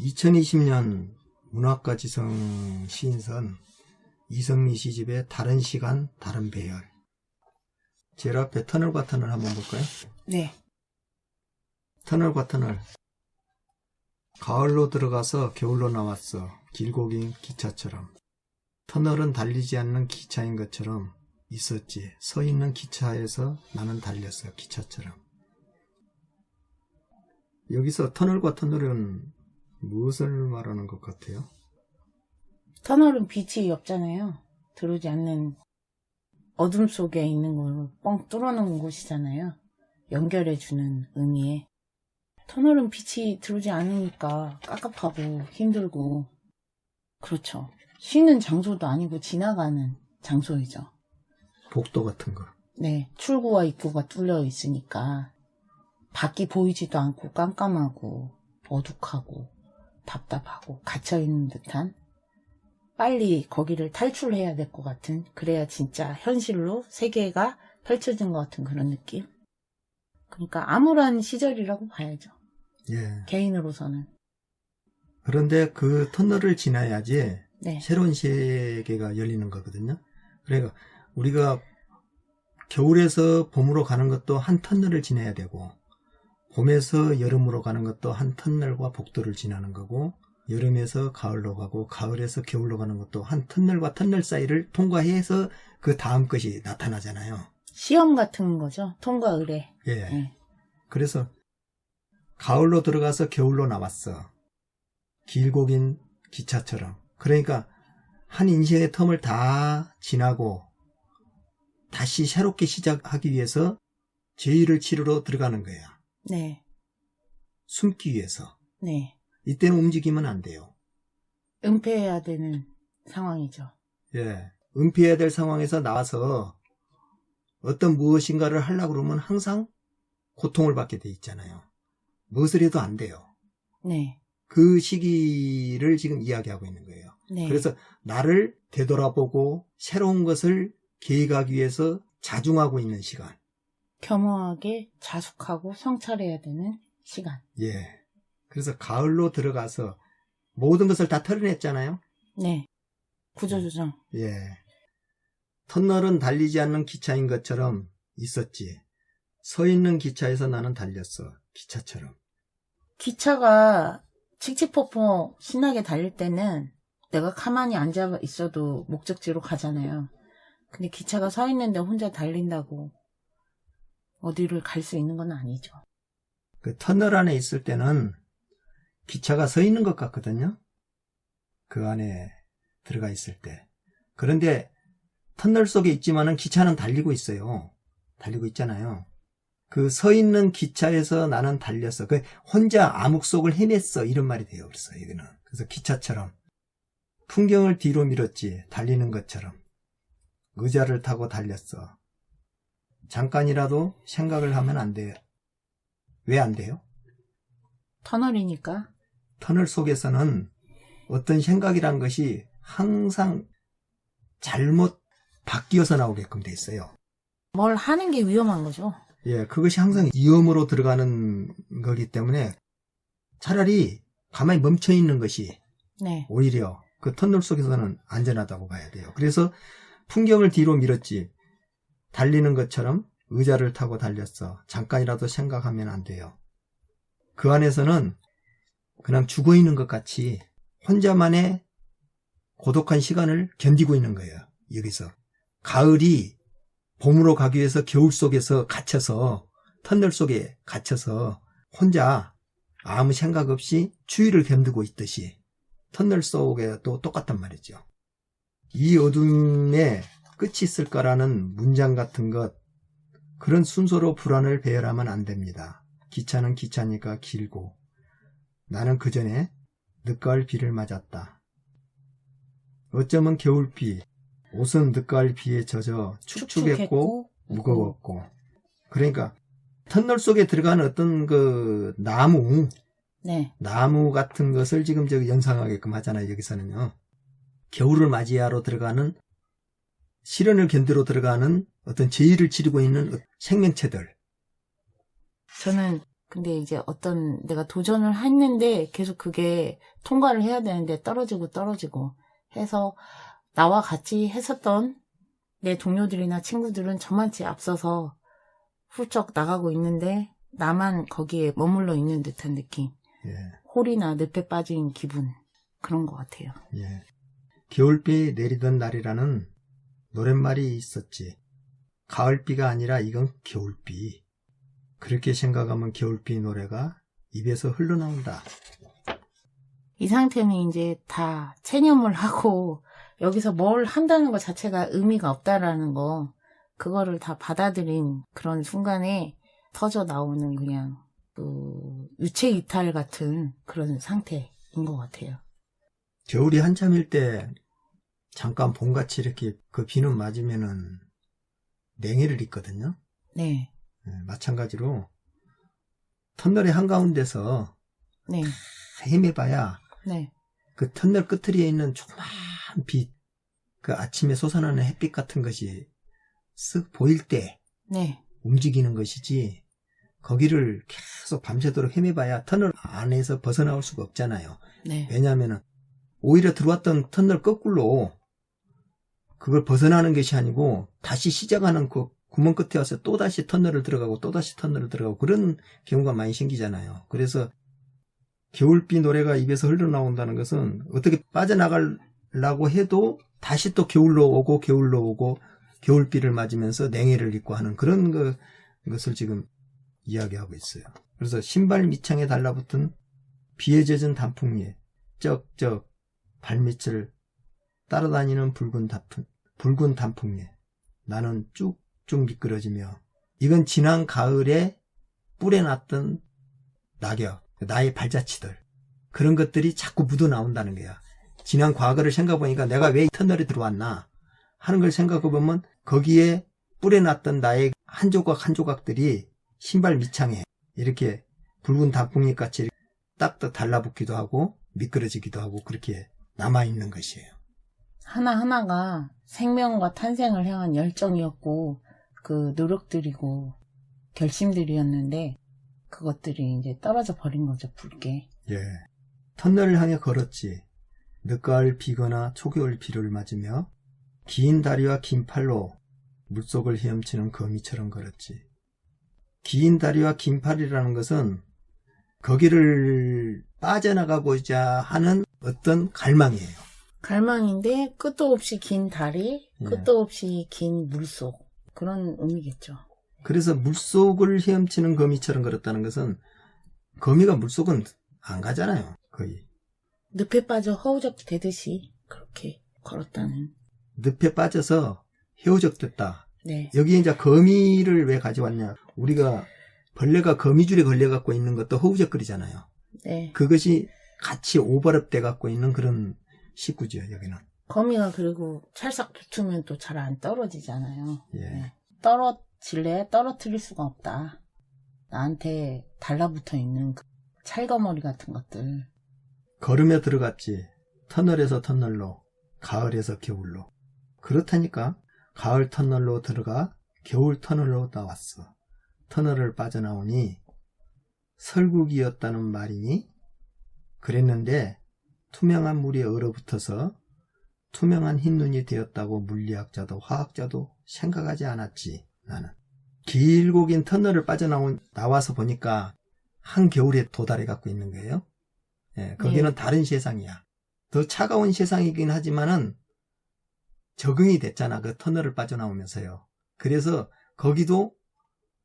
2020년 문학과 지성 시인선 이성미 시집의 다른 시간 다른 배열. 제일 앞에 터널과 터널 한번 볼까요? 네. 터널과 터널. 가을로 들어가서 겨울로 나왔어. 길고 긴 기차처럼. 터널은 달리지 않는 기차인 것처럼 있었지. 서 있는 기차에서 나는 달렸어. 기차처럼. 여기서 터널과 터널은 무엇을 말하는 것 같아요? 터널은 빛이 없잖아요. 들어오지 않는 어둠 속에 있는 걸 뻥 뚫어놓은 곳이잖아요. 연결해주는 의미에. 터널은 빛이 들어오지 않으니까 깝깝하고 힘들고. 그렇죠. 쉬는 장소도 아니고 지나가는 장소이죠. 복도 같은 거. 네. 출구와 입구가 뚫려 있으니까 밖이 보이지도 않고 깜깜하고 어둑하고 답답하고 갇혀있는 듯한, 빨리 거기를 탈출해야 될 것 같은, 그래야 진짜 현실로 세계가 펼쳐진 것 같은 그런 느낌. 그러니까 암울한 시절이라고 봐야죠. 예. 개인으로서는. 그런데 그 터널을 지나야지 네. 새로운 세계가 열리는 거거든요. 그러니까 우리가 겨울에서 봄으로 가는 것도 한 터널을 지나야 되고, 봄에서 여름으로 가는 것도 한 터널과 복도를 지나는 거고, 여름에서 가을로 가고 가을에서 겨울로 가는 것도 한 터널과 터널 사이를 통과해서 그 다음 것이 나타나잖아요. 시험 같은 거죠. 통과 의뢰. 예. 네. 그래서 가을로 들어가서 겨울로 나왔어. 길고 긴 기차처럼. 그러니까 한 인생의 텀을 다 지나고 다시 새롭게 시작하기 위해서 죄의를 치르러 들어가는 거야. 네. 숨기 위해서. 네. 이때는 움직이면 안 돼요. 은폐해야 되는 상황이죠. 예. 은폐해야 될 상황에서 나와서 어떤 무엇인가를 하려고 그러면 항상 고통을 받게 돼 있잖아요. 무엇을 해도 안 돼요. 네. 그 시기를 지금 이야기하고 있는 거예요. 네. 그래서 나를 되돌아보고 새로운 것을 계획하기 위해서 자중하고 있는 시간. 겸허하게 자숙하고 성찰해야 되는 시간. 예. 그래서 가을로 들어가서 모든 것을 다 털어냈잖아요. 네. 구조조정. 예. 터널은 달리지 않는 기차인 것처럼 있었지. 서 있는 기차에서 나는 달렸어. 기차처럼. 기차가 칙칙폭폭 신나게 달릴 때는 내가 가만히 앉아 있어도 목적지로 가잖아요. 근데 기차가 서 있는데 혼자 달린다고 어디를 갈 수 있는 건 아니죠. 그 터널 안에 있을 때는 기차가 서 있는 것 같거든요. 그 안에 들어가 있을 때. 그런데 터널 속에 있지만은 기차는 달리고 있어요. 달리고 있잖아요. 그 서 있는 기차에서 나는 달렸어. 그 혼자 암흑 속을 헤맸어. 이런 말이 돼요. 그래서 여기는. 그래서 기차처럼 풍경을 뒤로 밀었지. 달리는 것처럼. 의자를 타고 달렸어. 잠깐이라도 생각을 하면 안 돼요. 왜 안 돼요? 터널이니까. 터널 속에서는 어떤 생각이란 것이 항상 잘못 바뀌어서 나오게끔 돼 있어요. 뭘 하는 게 위험한 거죠. 예, 그것이 항상 위험으로 들어가는 거기 때문에 차라리 가만히 멈춰 있는 것이 네. 오히려 그 터널 속에서는 안전하다고 봐야 돼요. 그래서 풍경을 뒤로 밀었지. 달리는 것처럼 의자를 타고 달렸어. 잠깐이라도 생각하면 안 돼요. 그 안에서는 그냥 죽어 있는 것 같이 혼자만의 고독한 시간을 견디고 있는 거예요. 여기서. 가을이 봄으로 가기 위해서 겨울 속에서 갇혀서, 터널 속에 갇혀서 혼자 아무 생각 없이 추위를 견디고 있듯이 터널 속에도 똑같단 말이죠. 이 어둠에 끝이 있을 거라는 문장 같은 것, 그런 순서로 불안을 배열하면 안 됩니다. 기차는 기차니까 길고, 나는 그 전에 늦가을 비를 맞았다. 어쩌면 겨울비, 옷은 늦가을 비에 젖어 축축했고 무거웠고. 그러니까 터널 속에 들어가는 어떤 그 나무, 네. 나무 같은 것을 지금 저기 연상하게끔 하잖아요. 여기서는요. 겨울을 맞이하러 들어가는, 시련을 견디러 들어가는 어떤 제의를 치르고 있는 생명체들. 저는 근데 이제 내가 도전을 했는데 계속 그게 통과를 해야 되는데 떨어지고 해서 나와 같이 했었던 내 동료들이나 친구들은 저만치 앞서서 훌쩍 나가고 있는데 나만 거기에 머물러 있는 듯한 느낌. 예. 홀이나 늪에 빠진 기분. 그런 것 같아요. 예. 겨울비 내리던 날이라는 노랫말이 있었지. 가을비가 아니라 이건 겨울비. 그렇게 생각하면 겨울비 노래가 입에서 흘러나온다. 이 상태는 이제 다 체념을 하고 여기서 뭘 한다는 것 자체가 의미가 없다라는 거, 그거를 다 받아들인 그런 순간에 터져 나오는 그냥 유체 이탈 같은 그런 상태인 것 같아요. 겨울이 한참일 때 잠깐 봄같이 이렇게 그 비는 맞으면은 냉해를 입거든요. 네. 네, 마찬가지로 터널의 한가운데서 네. 헤매봐야 네. 그 터널 끝트리에 있는 조그만 빛, 그 아침에 솟아나는 햇빛 같은 것이 쓱 보일 때 네. 움직이는 것이지, 거기를 계속 밤새도록 헤매봐야 터널 안에서 벗어나올 수가 없잖아요. 네. 왜냐하면 오히려 들어왔던 터널 거꾸로 그걸 벗어나는 것이 아니고 다시 시작하는 그 구멍 끝에 와서 또다시 터널을 들어가고 또다시 터널을 들어가고 그런 경우가 많이 생기잖아요. 그래서 겨울비 노래가 입에서 흘러나온다는 것은 어떻게 빠져나가려고 해도 다시 또 겨울로 오고 겨울비를 맞으면서 냉해를 입고 하는 그런 것을 지금 이야기하고 있어요. 그래서 신발 밑창에 달라붙은 비에 젖은 단풍 위에 쩍쩍 발밑을 따라다니는 붉은 단풍 위에 나는 쭉쭉 미끄러지며, 이건 지난 가을에 뿔에 났던 낙엽, 나의 발자취들, 그런 것들이 자꾸 묻어 나온다는 거야. 지난 과거를 생각해보니까 내가 왜 이 터널에 들어왔나 하는 걸 생각해보면 거기에 뿔에 났던 나의 한 조각 한 조각들이 신발 밑창에 이렇게 붉은 단풍잎 같이 딱딱 달라붙기도 하고 미끄러지기도 하고 그렇게 남아있는 것이에요. 하나하나가 생명과 탄생을 향한 열정이었고 그 노력들이고 결심들이었는데 그것들이 이제 떨어져 버린 거죠, 붉게. 예. 터널을 향해 걸었지. 늦가을 비거나 초겨울 비를 맞으며 긴 다리와 긴 팔로 물속을 헤엄치는 거미처럼 걸었지. 긴 다리와 긴 팔이라는 것은 거기를 빠져나가고자 하는 어떤 갈망이에요. 갈망인데 끝도 없이 긴 다리, 예. 끝도 없이 긴 물속, 그런 의미겠죠. 그래서 물속을 헤엄치는 거미처럼 걸었다는 것은 거미가 물속은 안 가잖아요. 거의. 늪에 빠져 허우적 되듯이 그렇게 걸었다는. 늪에 빠져서 헤어적됐다. 네. 여기에 이제 거미를 왜 가져왔냐. 우리가 벌레가 거미줄에 걸려갖고 있는 것도 허우적거리잖아요. 네. 그것이 같이 오버랩 돼갖고 있는 그런 식구죠, 여기는. 거미가 그리고 찰싹 붙으면 또 잘 안 떨어지잖아요. 예. 네. 떨어질래? 떨어뜨릴 수가 없다. 나한테 달라붙어 있는 그 찰거머리 같은 것들. 걸음에 들어갔지. 터널에서 터널로, 가을에서 겨울로. 그렇다니까 가을 터널로 들어가 겨울 터널로 나왔어. 터널을 빠져나오니 설국이었다는 말이니? 그랬는데 투명한 물이 얼어붙어서 투명한 흰눈이 되었다고 물리학자도 화학자도 생각하지 않았지. 나는 길고 긴 터널을 나와서 보니까 한겨울에 도달해 갖고 있는 거예요. 예, 거기는 다른 세상이야. 더 차가운 세상이긴 하지만은 적응이 됐잖아. 그 터널을 빠져나오면서요. 그래서 거기도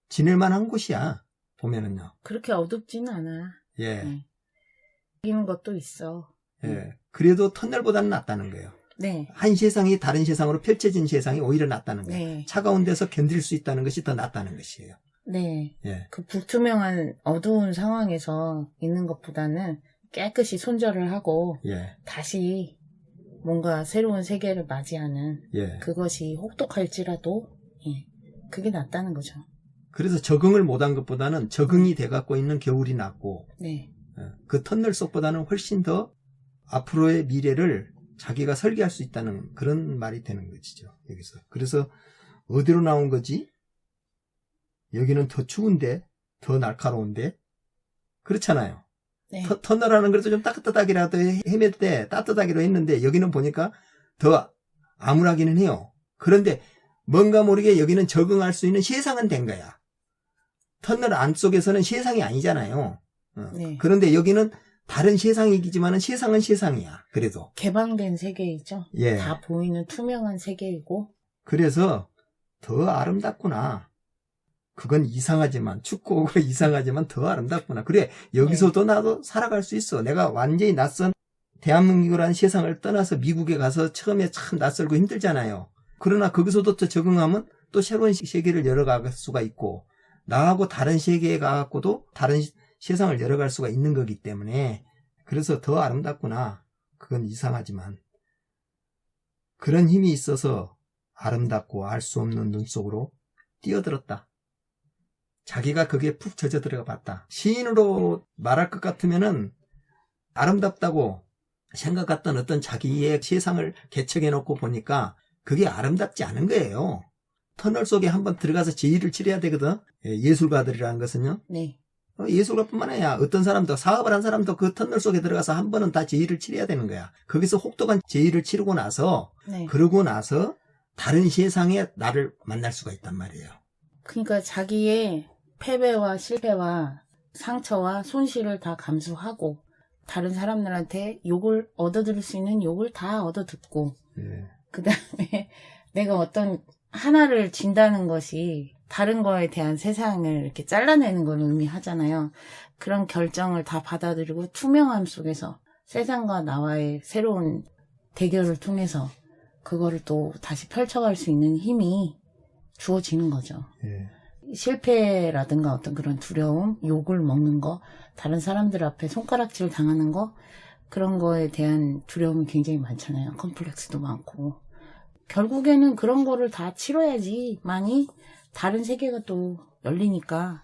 지낼 만한 곳이야. 보면은요. 그렇게 어둡지는 않아. 예. 네. 이기는 것도 있어. 예. 그래도 터널보다는 낫다는 거예요. 네. 한 세상이 다른 세상으로 펼쳐진 세상이 오히려 낫다는 거예요. 네. 차가운 데서 견딜 수 있다는 것이 더 낫다는 것이에요. 네. 예. 그 불투명한 어두운 상황에서 있는 것보다는 깨끗이 손절을 하고 예. 다시 뭔가 새로운 세계를 맞이하는 예. 그것이 혹독할지라도 예. 그게 낫다는 거죠. 그래서 적응을 못한 것보다는 적응이 돼갖고 있는 겨울이 낫고 네. 그 터널 속보다는 훨씬 더 앞으로의 미래를 자기가 설계할 수 있다는 그런 말이 되는 것이죠. 여기서. 그래서 어디로 나온 거지? 여기는 더 추운데, 더 날카로운데, 그렇잖아요. 네. 터널하는 그래도 좀 따뜻하기라도 헤맬 때 따뜻하기로 했는데 여기는 보니까 더 암울하기는 해요. 그런데 뭔가 모르게 여기는 적응할 수 있는 세상은 된 거야. 터널 안쪽에서는 세상이 아니잖아요. 네. 그런데 여기는 다른 세상이지만은 세상은 세상이야. 그래도. 개방된 세계이죠. 예. 다 보이는 투명한 세계이고. 그래서 더 아름답구나. 그건 이상하지만 춥고 오고 이상하지만 더 아름답구나. 그래 여기서도 나도 살아갈 수 있어. 내가 완전히 낯선 대한민국이라는 세상을 떠나서 미국에 가서 처음에 참 낯설고 힘들잖아요. 그러나 거기서도 또 적응하면 또 새로운 세계를 열어갈 수가 있고 나하고 다른 세계에 가갖고도 다른 세상을 열어갈 수가 있는 거기 때문에 그래서 더 아름답구나. 그건 이상하지만 그런 힘이 있어서 아름답고 알 수 없는 눈 속으로 뛰어들었다. 자기가 거기에 푹 젖어 들어가 봤다. 시인으로 말할 것 같으면은 아름답다고 생각했던 어떤 자기의 세상을 개척해 놓고 보니까 그게 아름답지 않은 거예요. 터널 속에 한번 들어가서 제의를 치러야 되거든. 예술가들이라는 것은요. 네. 예술가뿐만 아니라 어떤 사람도 사업을 한 사람도 그 터널 속에 들어가서 한 번은 다 제의를 치러야 되는 거야. 거기서 혹독한 제의를 치르고 나서 네. 그러고 나서 다른 세상에 나를 만날 수가 있단 말이에요. 그러니까 자기의 패배와 실패와 상처와 손실을 다 감수하고 다른 사람들한테 욕을 얻어들을 수 있는 욕을 다 얻어듣고 예. 그 다음에 내가 어떤 하나를 진다는 것이 다른 거에 대한 세상을 이렇게 잘라내는 걸 의미하잖아요. 그런 결정을 다 받아들이고 투명함 속에서 세상과 나와의 새로운 대결을 통해서 그거를 또 다시 펼쳐갈 수 있는 힘이 주어지는 거죠. 예. 실패라든가 어떤 그런 두려움, 욕을 먹는 거, 다른 사람들 앞에 손가락질 당하는 거, 그런 거에 대한 두려움이 굉장히 많잖아요. 컴플렉스도 많고. 결국에는 그런 거를 다 치러야지만이 다른 세계가 또 열리니까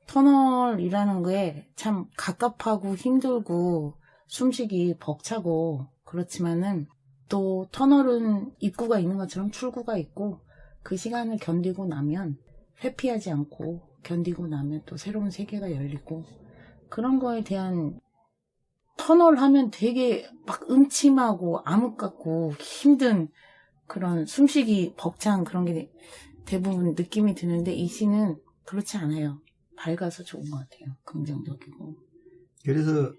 터널이라는 게 참 갑갑하고 힘들고 숨쉬기 벅차고 그렇지만은 또 터널은 입구가 있는 것처럼 출구가 있고 그 시간을 견디고 나면 회피하지 않고 견디고 나면 또 새로운 세계가 열리고 그런 거에 대한 터널 하면 되게 막 음침하고 암흑 같고 힘든 그런 숨쉬기 벅찬 그런 게 대부분 느낌이 드는데 이 시는 그렇지 않아요. 밝아서 좋은 것 같아요. 긍정적이고. 그래서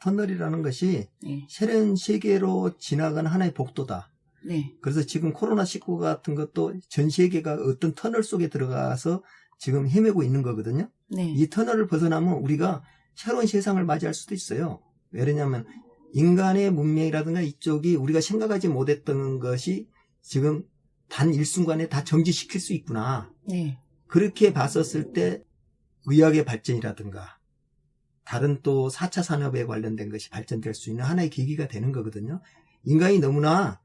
터널이라는 것이 네. 새로운 세계로 지나가는 하나의 복도다. 네. 그래서 지금 코로나19 같은 것도 전 세계가 어떤 터널 속에 들어가서 지금 헤매고 있는 거거든요. 네. 이 터널을 벗어나면 우리가 새로운 세상을 맞이할 수도 있어요. 왜냐하면 인간의 문명이라든가 이쪽이 우리가 생각하지 못했던 것이 지금 단 일순간에 다 정지시킬 수 있구나. 네. 그렇게 봤었을 때 의학의 발전이라든가 다른 또 4차 산업에 관련된 것이 발전될 수 있는 하나의 계기가 되는 거거든요. 인간이 너무나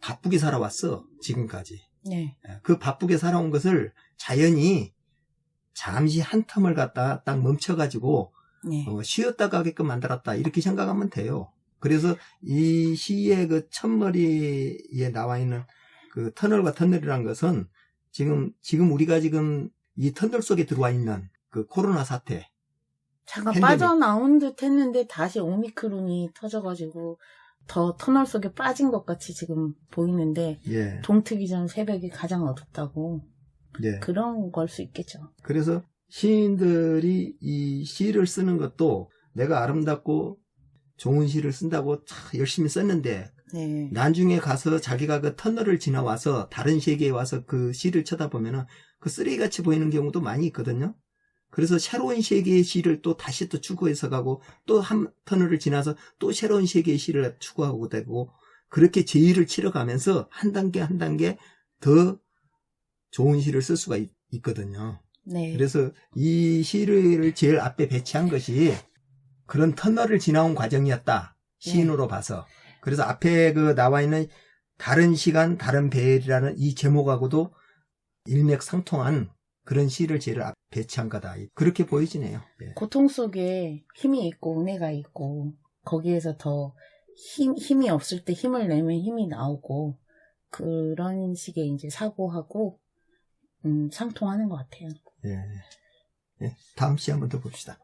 바쁘게 살아왔어, 지금까지. 네. 그 바쁘게 살아온 것을 자연이 잠시 한 텀을 갖다가 딱 멈춰가지고 네. 쉬었다 가게끔 만들었다. 이렇게 생각하면 돼요. 그래서 이 시의 그 첫머리에 나와 있는 그 터널과 터널이라는 것은 지금 우리가 지금 이 터널 속에 들어와 있는 그 코로나 사태. 잠깐 팬데믹. 빠져나온 듯 했는데 다시 오미크론이 터져가지고 더 터널 속에 빠진 것 같이 지금 보이는데 예. 동트기 전 새벽이 가장 어둡다고 예. 그런 걸 수 있겠죠. 그래서 시인들이 이 시를 쓰는 것도 내가 아름답고 좋은 시를 쓴다고 참 열심히 썼는데 네. 나중에 가서 자기가 그 터널을 지나와서 다른 세계에 와서 그 시를 쳐다보면은 그 쓰레기같이 보이는 경우도 많이 있거든요. 그래서 새로운 세계의 시를 또 다시 또 추구해서 가고 또 한 터널을 지나서 또 새로운 세계의 시를 추구하고 되고 그렇게 제의를 치러가면서 한 단계 한 단계 더 좋은 시를 쓸 수가 있거든요. 네. 그래서 이 시를 제일 앞에 배치한 것이 그런 터널을 지나온 과정이었다. 시인으로 봐서. 그래서 앞에 그 나와 있는 다른 시간, 다른 배열이라는 이 제목하고도 일맥상통한 그런 시를 제일 앞에 배치한 거다. 그렇게 보여지네요. 예. 고통 속에 힘이 있고 은혜가 있고 거기에서 더 힘이 없을 때 힘을 내면 힘이 나오고 그런 식의 이제 사고하고 상통하는 것 같아요. 예. 다음 시간 한번 더 봅시다.